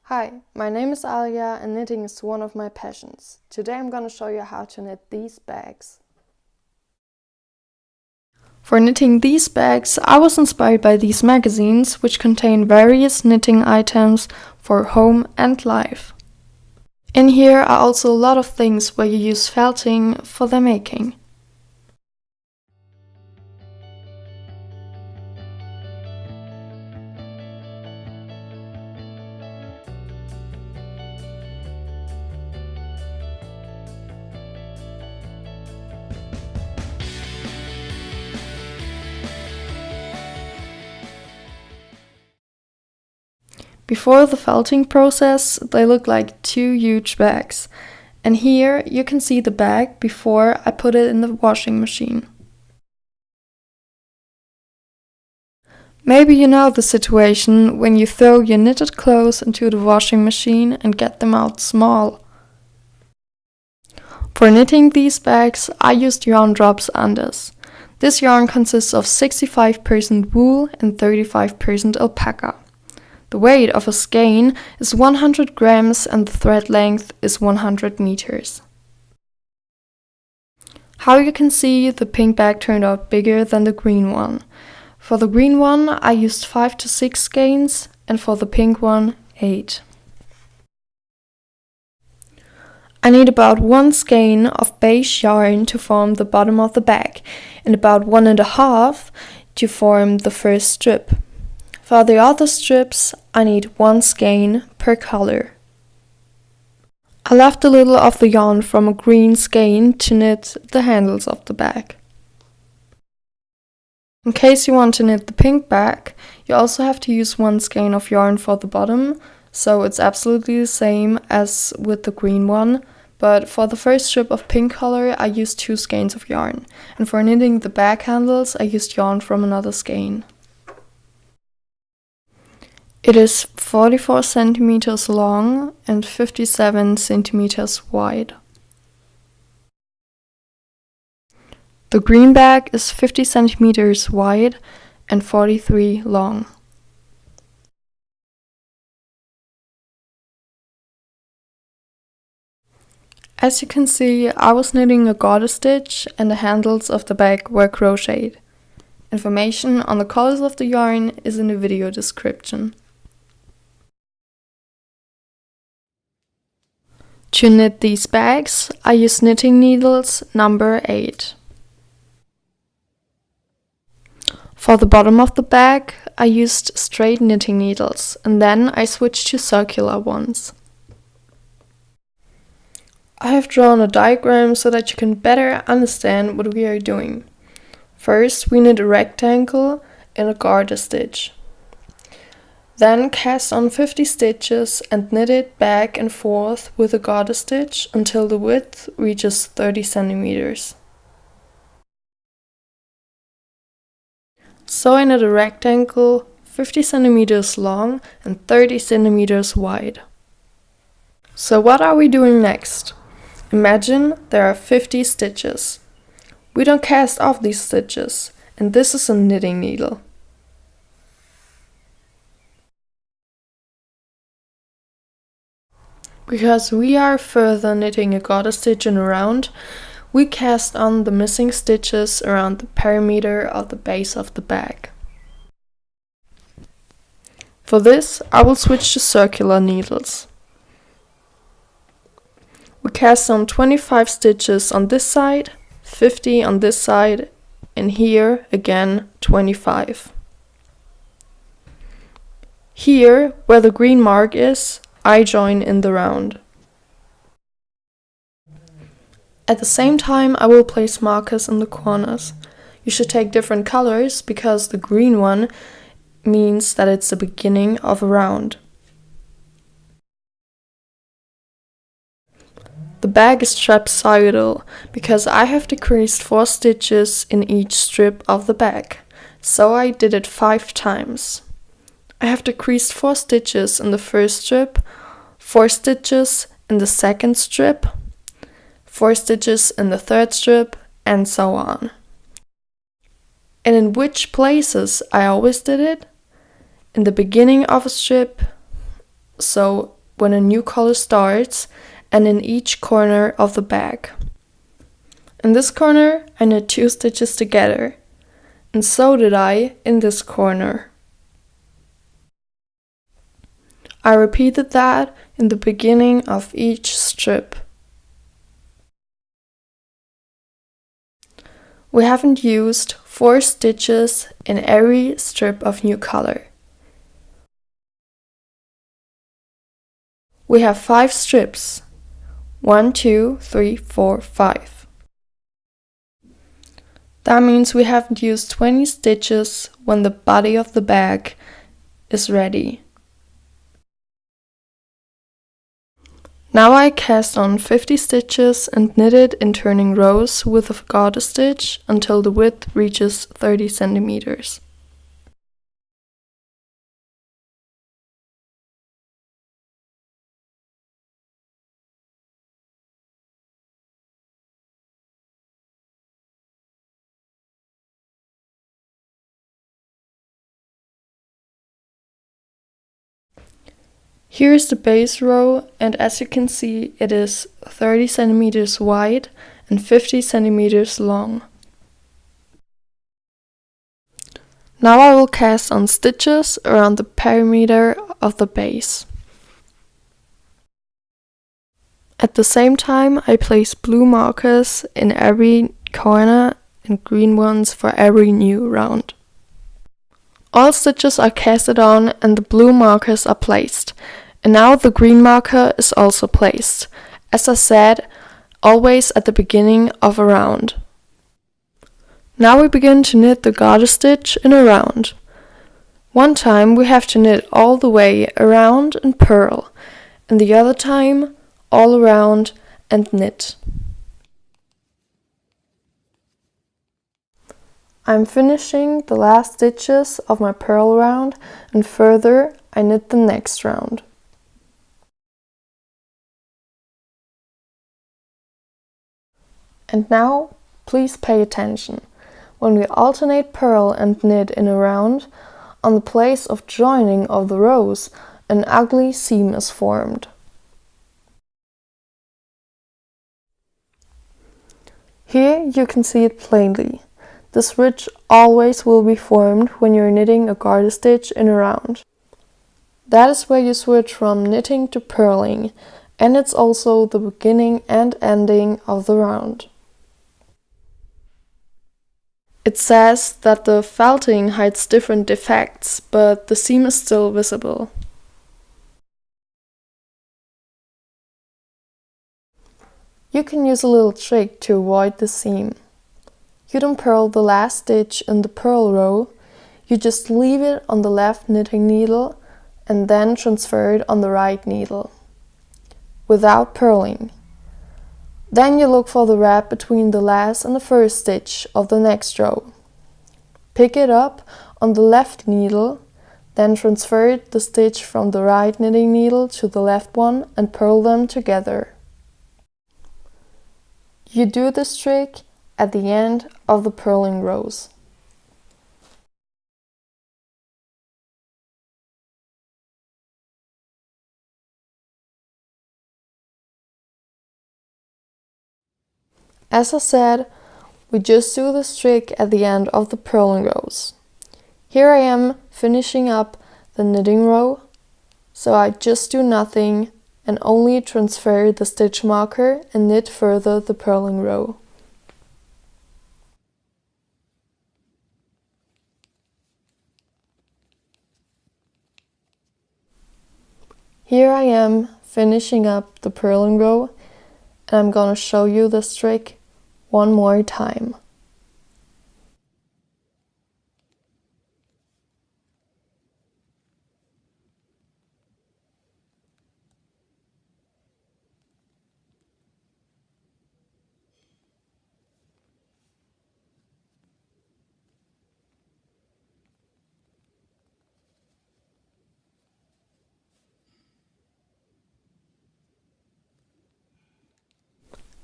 Hi, my name is ALYA and knitting is one of my passions. Today I'm going to show you how to knit these bags. For knitting these bags, I was inspired by these magazines, which contain various knitting items for home and life. In here are also a lot of things where you use felting for their making. Before the felting process, they look like two huge bags. And here you can see the bag before I put it in the washing machine. Maybe you know the situation when you throw your knitted clothes into the washing machine and get them out small. For knitting these bags, I used yarn drops unders. This yarn consists of 65% wool and 35% alpaca. The weight of a skein is 100 grams and the thread length is 100 meters. How you can see, the pink bag turned out bigger than the green one. For the green one, I used 5 to 6 skeins, and for the pink one, 8. I need about 1 skein of beige yarn to form the bottom of the bag, and about 1.5 to form the first strip. For the other strips, I need 1 skein per color. I left a little of the yarn from a green skein to knit the handles of the bag. In case you want to knit the pink bag, you also have to use 1 skein of yarn for the bottom, so it's absolutely the same as with the green one, but for the first strip of pink color I used 2 skeins of yarn, and for knitting the bag handles I used yarn from another skein. It is 44 centimeters long and 57 centimeters wide. The green bag is 50 centimeters wide and 43 long. As you can see, I was knitting a garter stitch and the handles of the bag were crocheted. Information on the colors of the yarn is in the video description. To knit these bags, I use knitting needles number 8. For the bottom of the bag, I used straight knitting needles, and then I switched to circular ones. I have drawn a diagram so that you can better understand what we are doing. First, we knit a rectangle in a garter stitch. Then cast on 50 stitches and knit it back and forth with a garter stitch until the width reaches 30 centimeters. So I knit a rectangle 50 centimeters long and 30 centimeters wide. So what are we doing next? Imagine there are 50 stitches. We don't cast off these stitches, and this is a knitting needle. Because we are further knitting a garter stitch in a round, we cast on the missing stitches around the perimeter of the base of the bag. For this, I will switch to circular needles. We cast on 25 stitches on this side, 50 on this side, and here again 25. Here, where the green mark is, I join in the round. At the same time, I will place markers in the corners. You should take different colors because the green one means that it's the beginning of a round. The bag is trapezoidal because I have decreased 4 stitches in each strip of the bag, so I did it 5 times. I have decreased 4 stitches in the first strip, 4 stitches in the second strip, 4 stitches in the third strip, and so on. And in which places I always did it? In the beginning of a strip, so when a new color starts, and in each corner of the bag. In this corner, I knit 2 stitches together, and so did I in this corner. I repeated that in the beginning of each strip. We haven't used 4 stitches in every strip of new color. We have 5 strips. 1, 2, 3, 4, 5. That means we haven't used 20 stitches when the body of the bag is ready. Now I cast on 50 stitches and knit it in turning rows with a garter stitch until the width reaches 30 centimeters. Here is the base row, and as you can see, it is 30 centimeters wide and 50 centimeters long. Now I will cast on stitches around the perimeter of the base. At the same time, I place blue markers in every corner and green ones for every new round. All stitches are casted on and the blue markers are placed. And now the green marker is also placed, as I said, always at the beginning of a round. Now we begin to knit the garter stitch in a round. One time we have to knit all the way around and purl, and the other time all around and knit. I'm finishing the last stitches of my purl round, and further I knit the next round. And now, please pay attention. When we alternate purl and knit in a round, on the place of joining of the rows, an ugly seam is formed. Here you can see it plainly. This ridge always will be formed when you're knitting a garter stitch in a round. That is where you switch from knitting to purling, and it's also the beginning and ending of the round. It says that the felting hides different defects, but the seam is still visible. You can use a little trick to avoid the seam. You don't purl the last stitch in the purl row, you just leave it on the left knitting needle and then transfer it on the right needle, without purling. Then you look for the wrap between the last and the first stitch of the next row. Pick it up on the left needle, then transfer the stitch from the right knitting needle to the left one and purl them together. You do this trick at the end of the purling rows. As I said, we just do this trick at the end of the purling rows. Here I am finishing up the knitting row, so I just do nothing and only transfer the stitch marker and knit further the purling row. Here I am finishing up the purling row, and I'm gonna show you this trick one more time.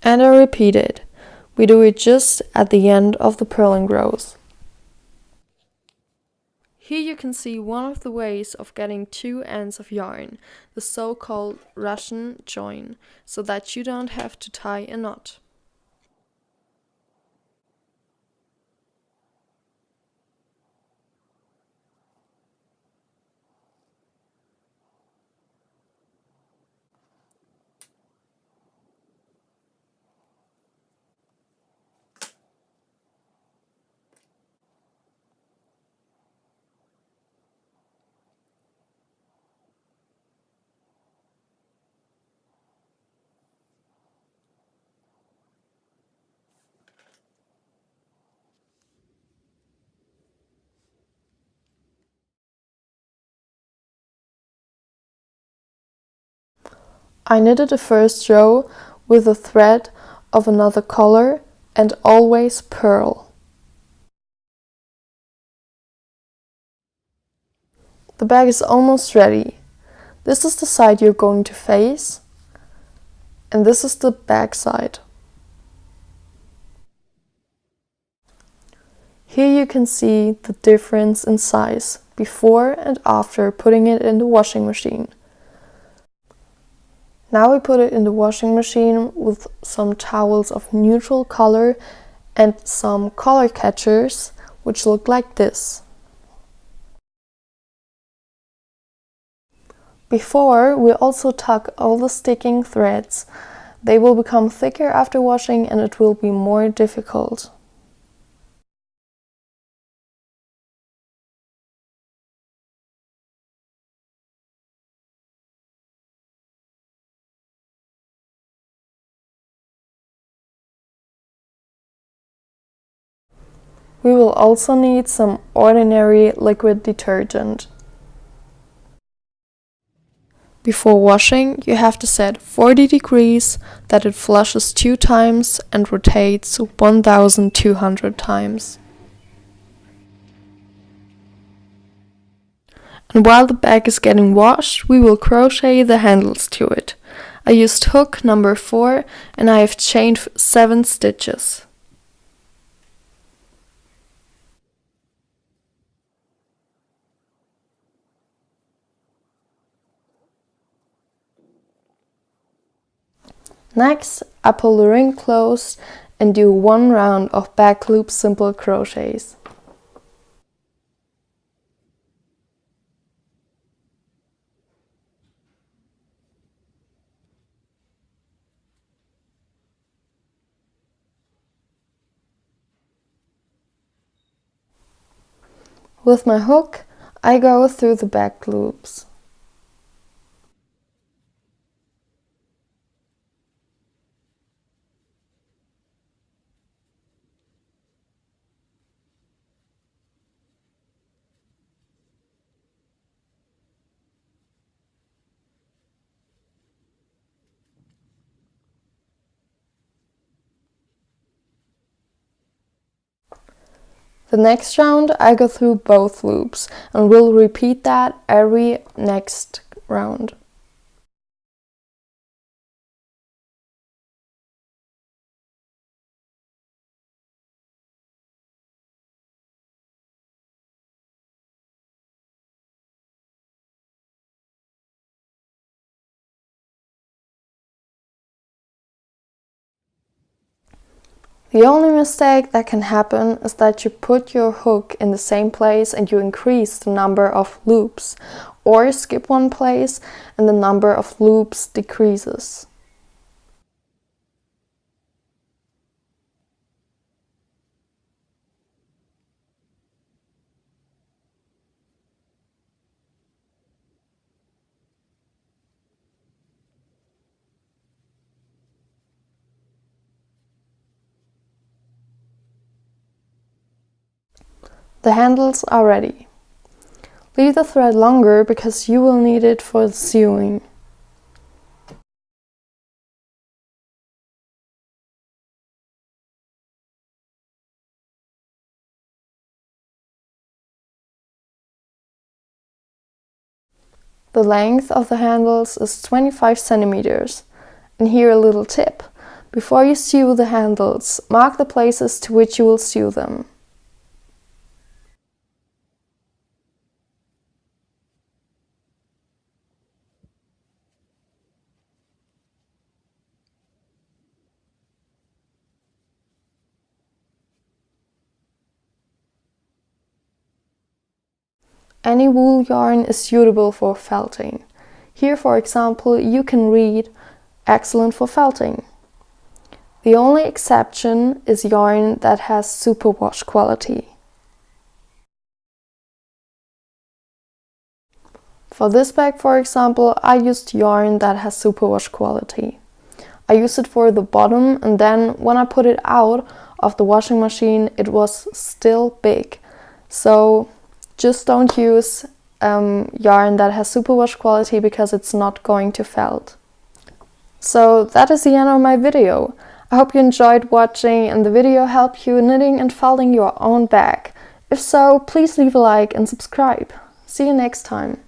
And I repeat it. We do it just at the end of the purling rows. Here you can see one of the ways of getting two ends of yarn, the so-called Russian join, so that you don't have to tie a knot. I knitted the first row with a thread of another color and always purl. The bag is almost ready. This is the side you're going to face, and this is the back side. Here you can see the difference in size before and after putting it in the washing machine. Now we put it in the washing machine with some towels of neutral color and some color catchers, which look like this. Before, we also tuck all the sticking threads. They will become thicker after washing and it will be more difficult. We will also need some ordinary liquid detergent. Before washing, you have to set 40 degrees, that it flushes 2 times and rotates 1200 times. And while the bag is getting washed, we will crochet the handles to it. I used hook number 4 and I have chained 7 stitches. Next, I pull the ring closed and do 1 round of back loop simple crochets. With my hook, I go through the back loops. The next round I go through both loops and will repeat that every next round. The only mistake that can happen is that you put your hook in the same place and you increase the number of loops, or skip one place and the number of loops decreases. The handles are ready. Leave the thread longer because you will need it for the sewing. The length of the handles is 25 centimeters. And here a little tip. Before you sew the handles, mark the places to which you will sew them. Any wool yarn is suitable for felting. Here, for example, you can read excellent for felting. The only exception is yarn that has superwash quality. For this bag, for example, I used yarn that has superwash quality. I used it for the bottom, and then when I put it out of the washing machine, it was still big. So just don't use yarn that has superwash quality because it's not going to felt. So that is the end of my video. I hope you enjoyed watching and the video helped you knitting and felting your own bag. If so, please leave a like and subscribe. See you next time.